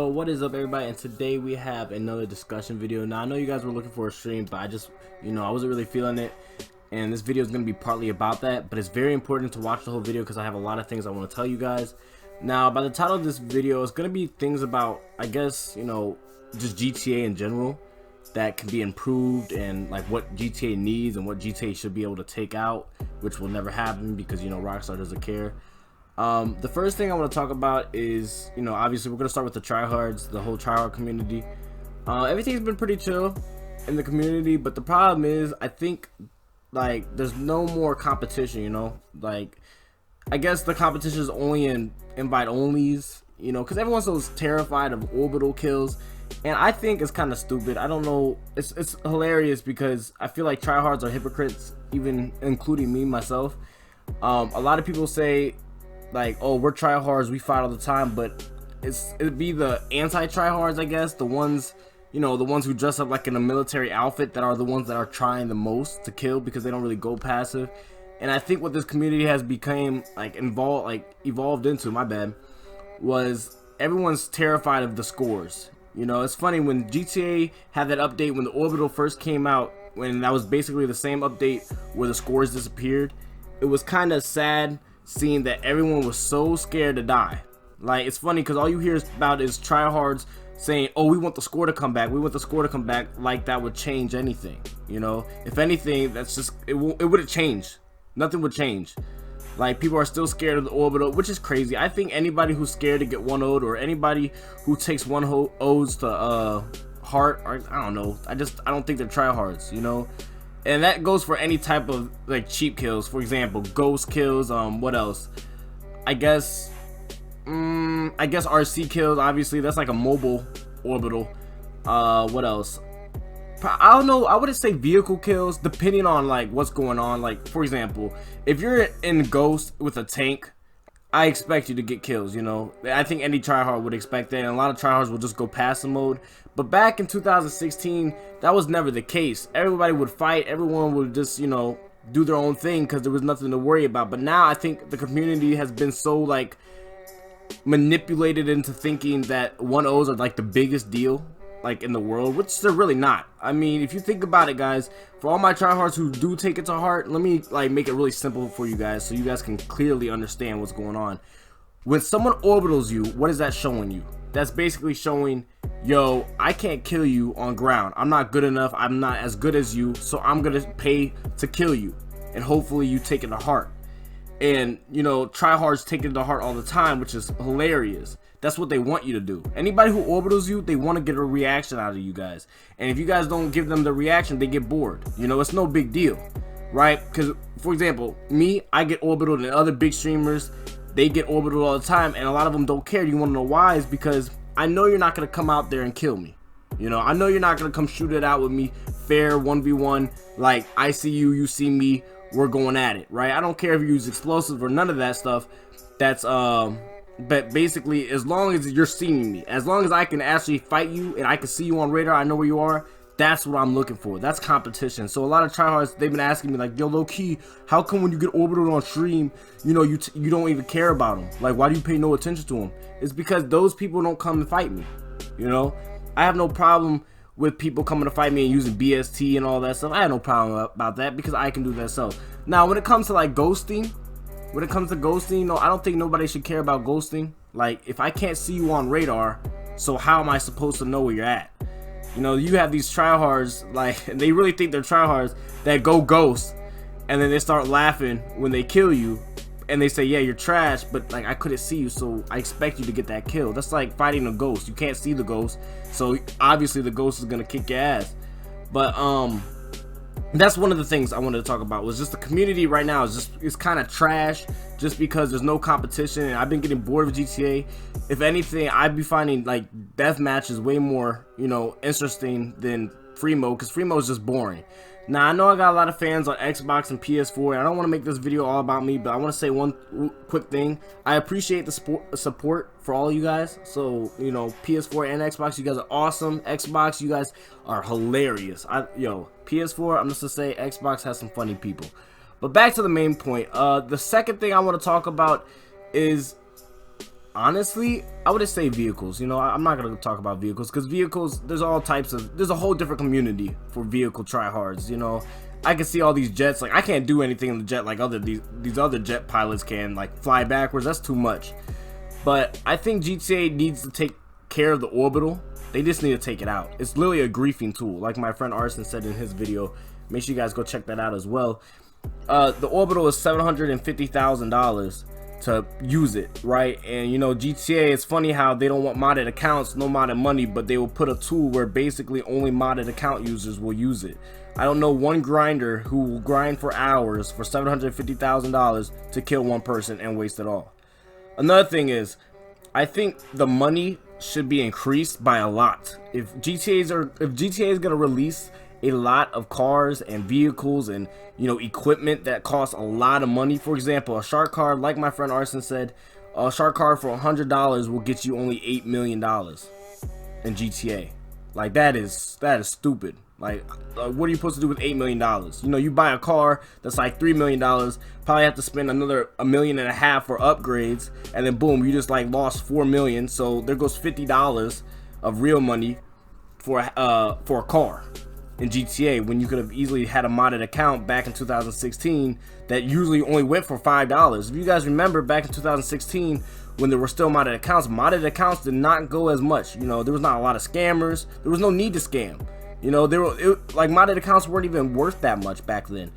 Yo, what is up everybody, and today we have another discussion video. Now I know you guys were looking for a stream, but I just, I wasn't really feeling it, and this video is going to be partly about that, but it's very important to watch the whole video because I have a lot of things I want to tell you guys. Now by the title of this video, it's going to be things about, I guess, just GTA in general that can be improved, and like what GTA needs and what GTA should be able to take out, which will never happen because Rockstar doesn't care. The first thing I want to talk about is, obviously we're going to start with the tryhards, the whole tryhard community. Everything's been pretty chill in the community, but the problem is, I think, like, there's no more competition, like, I guess the competition is only in invite onlys, because everyone's so terrified of orbital kills, and I think it's kind of stupid. I don't know, it's hilarious because I feel like tryhards are hypocrites, even including me, myself. A lot of people say, like, oh, we're tryhards, we fight all the time, but it'd be the anti-tryhards, I guess, the ones, the ones who dress up like in a military outfit, that are the ones that are trying the most to kill because they don't really go passive. And I think what this community has become evolved into, my bad, was everyone's terrified of the scores. It's funny, when GTA had that update when the Orbital first came out, when that was basically the same update where the scores disappeared, it was kind of sad seeing that everyone was so scared to die. Like, it's funny because all you hear about is tryhards saying, oh, we want the score to come back, we want the score to come back, like that would change anything. If anything, that's just, it wouldn't change. Nothing would change. Like, people are still scared of the Orbital, which is crazy. I think anybody who's scared to get 1-0'd, or anybody who takes 1-0's to heart, or I don't know, I don't think they're tryhards, And that goes for any type of like cheap kills. For example, ghost kills. What else? I guess RC kills. Obviously, that's like a mobile orbital. What else? I don't know. I wouldn't say vehicle kills, depending on like what's going on. Like, for example, if you're in Ghost with a tank, I expect you to get kills. I think any tryhard would expect that, and a lot of tryhards will just go passive mode. But back in 2016, that was never the case. Everybody would fight. Everyone would just, do their own thing because there was nothing to worry about. But now I think the community has been so like manipulated into thinking that 1-0s are like the biggest deal like in the world, which they're really not. I mean, if you think about it, guys, for all my tryhards who do take it to heart, let me like make it really simple for you guys so you guys can clearly understand what's going on. When someone orbitals you, what is that showing you? That's basically showing, yo, I can't kill you on ground. I'm not good enough. I'm not as good as you, so I'm gonna pay to kill you, and hopefully you take it to heart. And tryhards take it to heart all the time, which is hilarious. That's what they want you to do. Anybody who orbitals you, they want to get a reaction out of you guys, and if you guys don't give them the reaction, they get bored. It's no big deal, right? Because, for example, me, I get orbitaled, and other big streamers, they get orbital all the time, and a lot of them don't care. You want to know why? Is because I know you're not going to come out there and kill me. I know you're not going to come shoot it out with me fair 1v1, like I see you, you see me, we're going at it, right? I don't care if you use explosives or none of that stuff. That's but basically, as long as you're seeing me, as long as I can actually fight you and I can see you on radar, I know where you are, that's what I'm looking for. That's competition. So a lot of tryhards, they've been asking me like, yo, low key, how come when you get orbital on stream, you don't even care about them? Like, why do you pay no attention to them? It's because those people don't come and fight me. I have no problem with people coming to fight me and using BST and all that stuff. I have no problem about that because I can do that self. Now, when it comes to like ghosting, no, I don't think nobody should care about ghosting. Like, if I can't see you on radar, so how am I supposed to know where you're at? You have these tryhards, like, and they really think they're tryhards, that go ghost, and then they start laughing when they kill you, and they say, yeah, you're trash, but like, I couldn't see you, so I expect you to get that kill. That's like fighting a ghost. You can't see the ghost, so obviously the ghost is gonna kick your ass. But that's one of the things I wanted to talk about, was just the community right now is kind of trash, just because there's no competition, and I've been getting bored of GTA. If anything, I'd be finding like deathmatch is way more interesting than free mode, because free mode is just boring. Now, I know I got a lot of fans on Xbox and PS4, and I don't want to make this video all about me, but I want to say one quick thing. I appreciate the support for all you guys. So, PS4 and Xbox, you guys are awesome. Xbox, you guys are hilarious. PS4, I'm just going to say Xbox has some funny people. But back to the main point. The second thing I want to talk about is honestly, I would say vehicles. You know, I'm not gonna talk about vehicles because vehicles, there's all types of, there's a whole different community for vehicle tryhards. You know, I can see all these jets, like I can't do anything in the jet like these other jet pilots can, like fly backwards. That's too much. But I think GTA needs to take care of the orbital. They just need to take it out. It's literally a griefing tool, like my friend Arson said in his video. Make sure you guys go check that out as well. The orbital is $750,000 to use it, right? And you know, GTA, it's funny how they don't want modded accounts, no modded money, but they will put a tool where basically only modded account users will use it. I don't know one grinder who will grind for hours for $750,000 to kill one person and waste it all. Another thing is, I think the money should be increased by a lot. If GTA is gonna release a lot of cars and vehicles and, you know, equipment that costs a lot of money. For example, a shark card, like my friend Arson said, a shark card for $100 will get you only $8 million in GTA. Like that is stupid. Like what are you supposed to do with $8 million? You know, you buy a car that's like $3 million, probably have to spend another $1.5 million for upgrades, and then boom, you just like lost $4 million. So there goes $50 of real money for a car in GTA, when you could have easily had a modded account back in 2016 that usually only went for $5. If you guys remember, back in 2016 when there were still modded accounts did not go as much. You know, there was not a lot of scammers. There was no need to scam. You know, like modded accounts weren't even worth that much back then.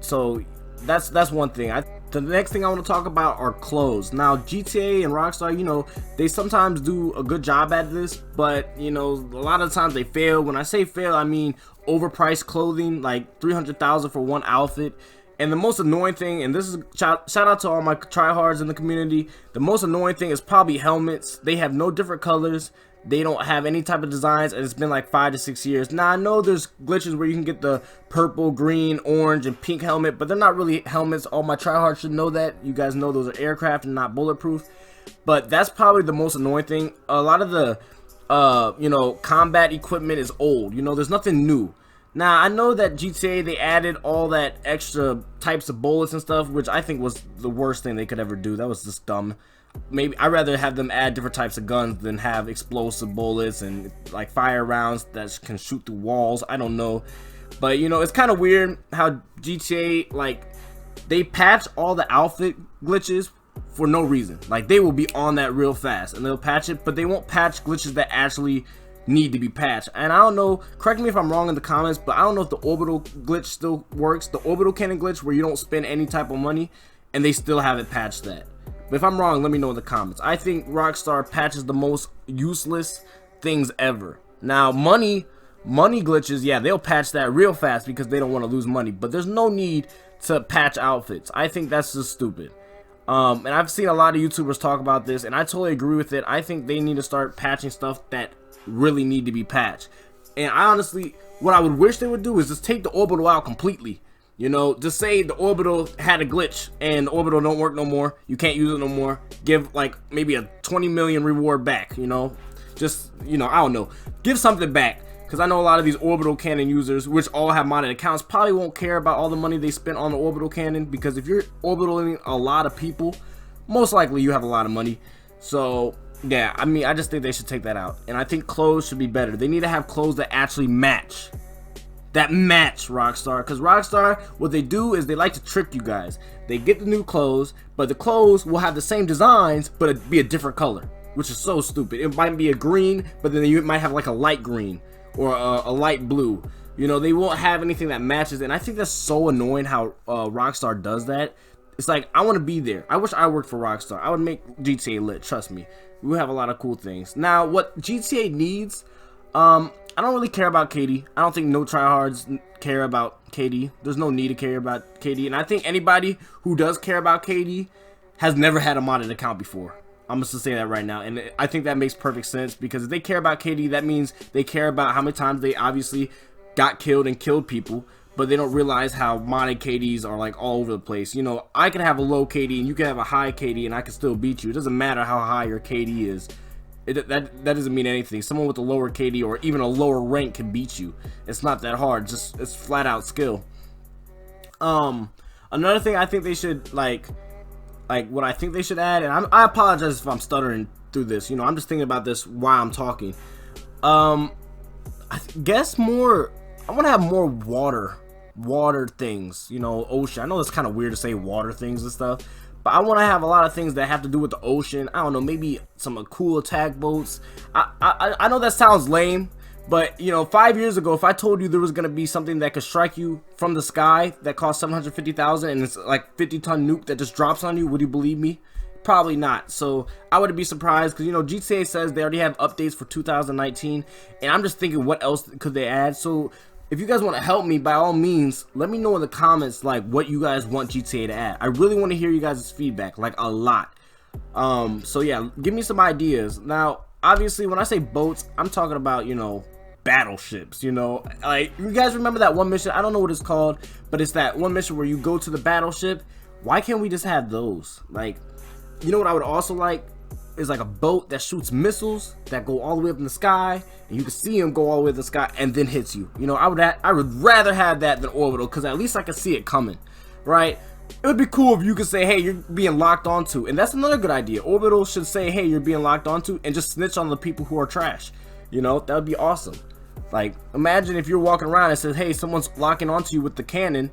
So that's one thing. The next thing I want to talk about are clothes. Now, GTA and Rockstar, you know, they sometimes do a good job at this, but, you know, a lot of times they fail. When I say fail, I mean overpriced clothing, like $300,000 for one outfit. And the most annoying thing, and this is shout out to all my tryhards in the community, the most annoying thing is probably helmets. They have no different colors. They don't have any type of designs, and it's been like 5 to 6 years. Now, I know there's glitches where you can get the purple, green, orange, and pink helmet, but they're not really helmets. All my tryhards should know that. You guys know those are aircraft and not bulletproof. But that's probably the most annoying thing. A lot of the, you know, combat equipment is old. You know, there's nothing new. Now, I know that GTA, they added all that extra types of bullets and stuff, which I think was the worst thing they could ever do. That was just dumb. Maybe I'd rather have them add different types of guns than have explosive bullets and like fire rounds that can shoot through walls. I don't know, but you know, it's kind of weird how GTA, like, they patch all the outfit glitches for no reason. Like, they will be on that real fast and they'll patch it, but they won't patch glitches that actually need to be patched. And I don't know, correct me if I'm wrong in the comments, but I don't know if the orbital glitch still works, the orbital cannon glitch where you don't spend any type of money, and they still haven't patched that. But if I'm wrong, let me know in the comments. I think Rockstar patches the most useless things ever. Now, money glitches, yeah, they'll patch that real fast because they don't want to lose money. But there's no need to patch outfits. I think that's just stupid. And I've seen a lot of YouTubers talk about this, and I totally agree with it. I think they need to start patching stuff that really need to be patched. And I honestly, what I would wish they would do is just take the orbital out completely. You know, just say the orbital had a glitch and the orbital don't work no more, you can't use it no more, give like maybe a 20 million reward back, you know, just, you know, I don't know, give something back, because I know a lot of these orbital cannon users, which all have modded accounts, probably won't care about all the money they spent on the orbital cannon, because if you're orbitaling a lot of people, most likely you have a lot of money. So yeah, I mean, I just think they should take that out. And I think clothes should be better. They need to have clothes that actually match. That match Rockstar, because Rockstar, what they do is they like to trick you guys. They get the new clothes, but the clothes will have the same designs, but it'd be a different color, which is so stupid. It might be a green, but then you might have like a light green or a light blue. You know, they won't have anything that matches, and I think that's so annoying how Rockstar does that. It's like, I want to be there. I wish I worked for Rockstar. I would make GTA lit, trust me. We have a lot of cool things. Now, what GTA needs, I don't really care about KD. I don't think no tryhards care about KD. There's no need to care about KD. And I think anybody who does care about KD has never had a modded account before. I'm just gonna say that right now. And I think that makes perfect sense, because if they care about KD, that means they care about how many times they obviously got killed and killed people, but they don't realize how modded KDs are like all over the place. You know, I can have a low KD and you can have a high KD and I can still beat you. It doesn't matter how high your KD is. That doesn't mean anything. Someone with a lower KD or even a lower rank can beat you. It's not that hard. Just, it's flat out skill. Another thing I think they should, like, like what I think they should add, and I apologize if I'm stuttering through this. You know, I'm just thinking about this while I'm talking. I guess more. I want to have more water things. You know, ocean. I know it's kind of weird to say water things and stuff, but I want to have a lot of things that have to do with the ocean. I don't know, maybe some cool attack boats. I know that sounds lame, but you know, 5 years ago, if I told you there was gonna be something that could strike you from the sky that costs 750,000 and it's like 50-ton nuke that just drops on you, would you believe me? Probably not. So I wouldn't be surprised, because you know, GTA says they already have updates for 2019, and I'm just thinking, what else could they add? So if you guys want to help me, by all means, let me know in the comments like what you guys want GTA to add. I really want to hear you guys' feedback, like a lot. So yeah, give me some ideas. Now, obviously, when I say boats, I'm talking about, you know, battleships. You know, like, you guys remember that one mission? I don't know what it's called, but it's that one mission where you go to the battleship. Why can't we just have those? Like, you know what I would also like is like a boat that shoots missiles that go all the way up in the sky, and you can see them go all the way in the sky and then hits you. You know, I would rather have that than Orbital, because at least I can see it coming, right? It would be cool if you could say, hey, you're being locked onto, and that's another good idea. Orbital should say, hey, you're being locked onto, and just snitch on the people who are trash. You know, that would be awesome. Like, imagine if you're walking around and it says, hey, someone's locking onto you with the cannon,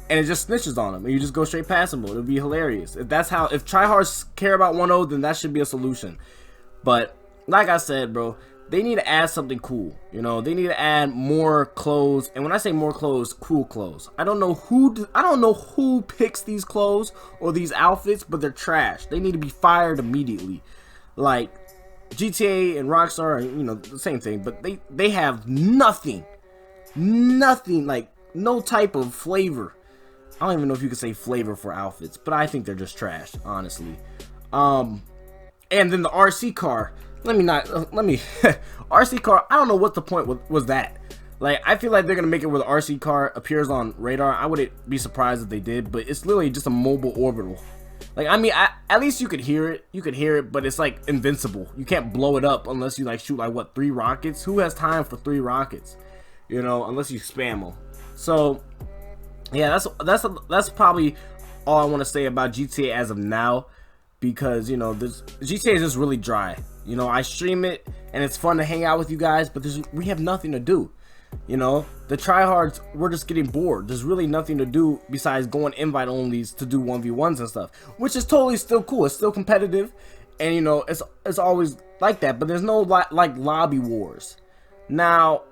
and it just snitches on them, and you just go straight past them. It would be hilarious. If tryhards care about 1.0, then that should be a solution. But like I said, bro, they need to add something cool. You know, they need to add more clothes, and when I say more clothes, cool clothes. I don't know who picks these clothes or these outfits, but they're trash. They need to be fired immediately. Like, GTA and Rockstar are, you know, the same thing, but they have nothing, like no type of flavor. I don't even know if you could say flavor for outfits, but I think they're just trash, honestly. And then the RC car. RC car, I don't know what the point was that. Like, I feel like they're gonna make it where the RC car appears on radar. I wouldn't be surprised if they did, but it's literally just a mobile orbital. Like, I mean, at least you could hear it, but it's like invincible. You can't blow it up unless you like shoot like what, 3 rockets? Who has time for 3 rockets? You know, unless you spam them. So yeah, that's probably all I want to say about GTA as of now, because you know, GTA is just really dry. You know, I stream it and it's fun to hang out with you guys, but we have nothing to do. You know, the tryhards, we're just getting bored. There's really nothing to do besides going invite onlys to do 1v1s and stuff, which is totally still cool. It's still competitive, and you know, it's always like that, but there's no like lobby wars. Now,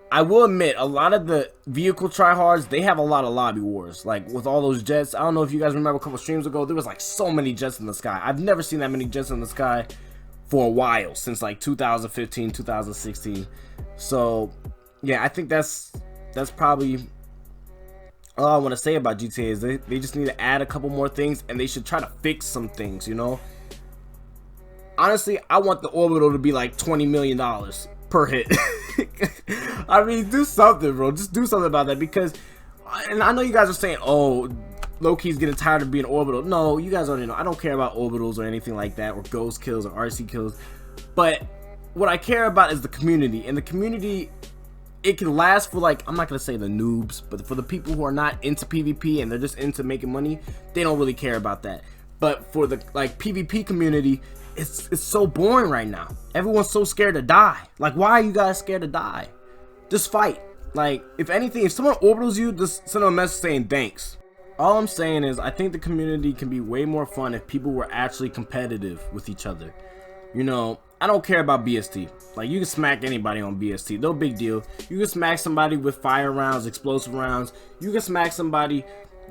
I will admit, a lot of the vehicle tryhards, they have a lot of lobby wars, like with all those jets. I don't know if you guys remember a couple streams ago, there was like so many jets in the sky. I've never seen that many jets in the sky for a while, since like 2015, 2016. So yeah, I think that's probably all I want to say about GTA is they just need to add a couple more things, and they should try to fix some things, you know. Honestly, I want the Orbital to be like $20 million per hit. I mean, do something, bro. Just do something about that, because, and I know you guys are saying, oh, low-key's getting tired of being Orbital. No, you guys already know. I don't care about orbitals or anything like that, or ghost kills or RC kills. But what I care about is the community, and the community, it can last for, like, I'm not gonna say the noobs, but for the people who are not into PvP and they're just into making money, they don't really care about that. But for the like PvP community, it's so boring right now. Everyone's so scared to die. Like, why are you guys scared to die? Just fight. Like, if anything, if someone orbitals you, just send them a message saying thanks. All I'm saying is, I think the community can be way more fun if people were actually competitive with each other. You know, I don't care about BST. Like, you can smack anybody on BST, no big deal. You can smack somebody with fire rounds, explosive rounds. You can smack somebody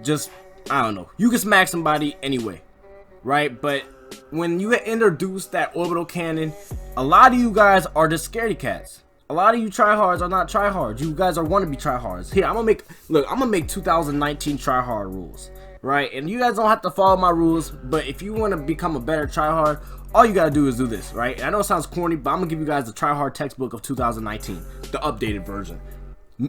just, I don't know. You can smack somebody anyway, right? But when you introduce that orbital cannon, a lot of you guys are just scaredy cats. A lot of you tryhards are not tryhards. You guys are wannabe tryhards. Here, I'm gonna make 2019 tryhard rules, right? And you guys don't have to follow my rules, but if you want to become a better tryhard, all you gotta do is do this, right? And I know it sounds corny, but I'm gonna give you guys the tryhard textbook of 2019, the updated version.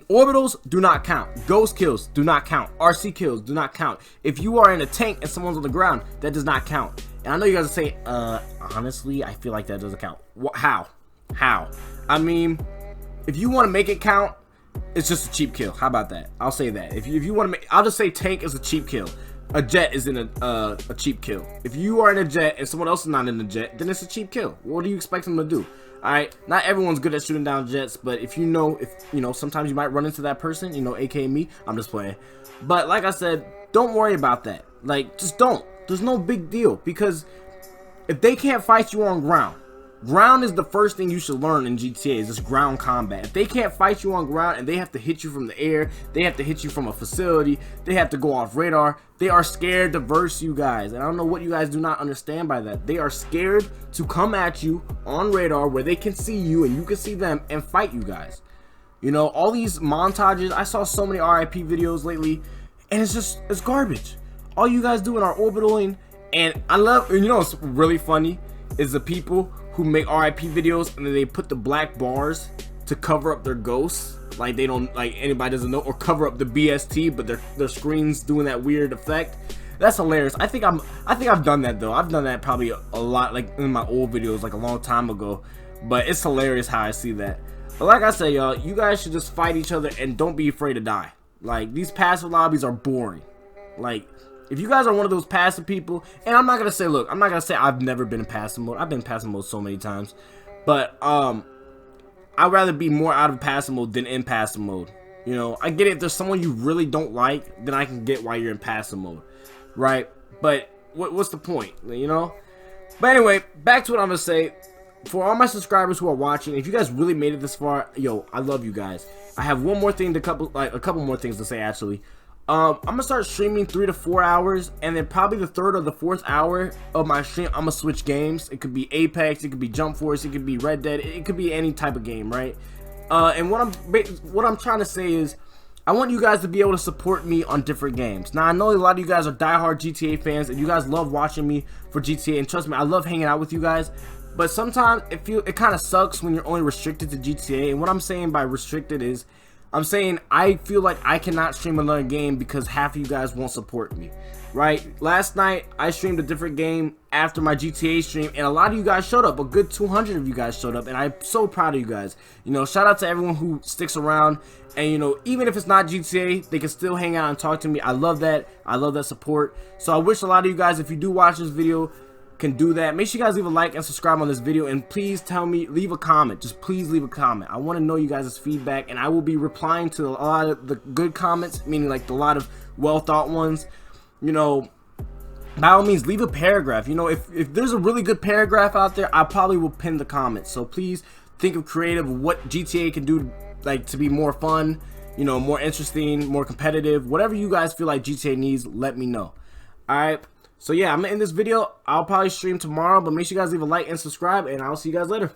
Orbitals do not count. Ghost kills do not count. RC kills do not count. If you are in a tank and someone's on the ground, that does not count. And I know you guys are saying, honestly, I feel like that doesn't count. How? I mean, if you want to make it count, it's just a cheap kill. How about that? I'll say that. If you want to make, I'll just say tank is a cheap kill. a jet isn't a cheap kill. If you are in a jet and someone else is not in a jet, then it's a cheap kill. What do you expect them to do? Alright, not everyone's good at shooting down jets, but if you know, sometimes you might run into that person, aka me. I'm just playing. But like I said, don't worry about that. Like, just don't. There's no big deal, because if they can't fight you on ground, ground is the first thing you should learn in GTA, is this ground combat. If they can't fight you on ground and they have to hit you from the air, they have to hit you from a facility, they have to go off radar, they are scared to verse you guys. And I don't know what you guys do not understand by that. They are scared to come at you on radar where they can see you and you can see them and fight you guys. All these montages, I saw so many RIP videos lately, and it's garbage. All you guys doing are orbitaling, and I love, what's really funny is the people who make RIP videos and then they put the black bars to cover up their ghosts, like they don't, like anybody doesn't know, or cover up the BST, but their screen's doing that weird effect. That's hilarious. I think I've done that though. I've done that probably a lot, like in my old videos, like a long time ago. But it's hilarious how I see that. But like I said, y'all, you guys should just fight each other and don't be afraid to die. Like, these passive lobbies are boring. Like, if you guys are one of those passive people, and I'm not gonna say, look, I'm not gonna say I've never been in passive mode. I've been in passive mode so many times, but I'd rather be more out of passive mode than in passive mode. I get it. If there's someone you really don't like, then I can get why you're in passive mode, right? But what's the point, But anyway, back to what I'm gonna say. For all my subscribers who are watching, if you guys really made it this far, yo, I love you guys. I have one more thing a couple more things to say actually. I'm gonna start streaming 3 to 4 hours, and then probably the 3rd or the 4th hour of my stream, I'm gonna switch games. It could be Apex, it could be Jump Force, it could be Red Dead, it could be any type of game, right? And what I'm trying to say is, I want you guys to be able to support me on different games. Now, I know a lot of you guys are diehard GTA fans, and you guys love watching me for GTA, and trust me, I love hanging out with you guys. But sometimes it kind of sucks when you're only restricted to GTA. And what I'm saying by restricted is, I'm saying I feel like I cannot stream another game because half of you guys won't support me, right? Last night I streamed a different game after my GTA stream, and a lot of you guys showed up. A good 200 of you guys showed up, and I'm so proud of you guys. Shout out to everyone who sticks around, and even if it's not GTA, they can still hang out and talk to me. I love that. I love that support. So I wish a lot of you guys, if you do watch this video, can do that. Make sure you guys leave a like and subscribe on this video, and please tell me, leave a comment. Just please leave a comment. I want to know you guys' feedback, and I will be replying to a lot of the good comments, meaning like a lot of well thought ones. By all means, leave a paragraph. If there's a really good paragraph out there, I probably will pin the comments. So please think of creative, what GTA can do, like, to be more fun, more interesting, more competitive. Whatever you guys feel like GTA needs, let me know. Alright, so yeah, I'm gonna end this video. I'll probably stream tomorrow, but make sure you guys leave a like and subscribe, and I'll see you guys later.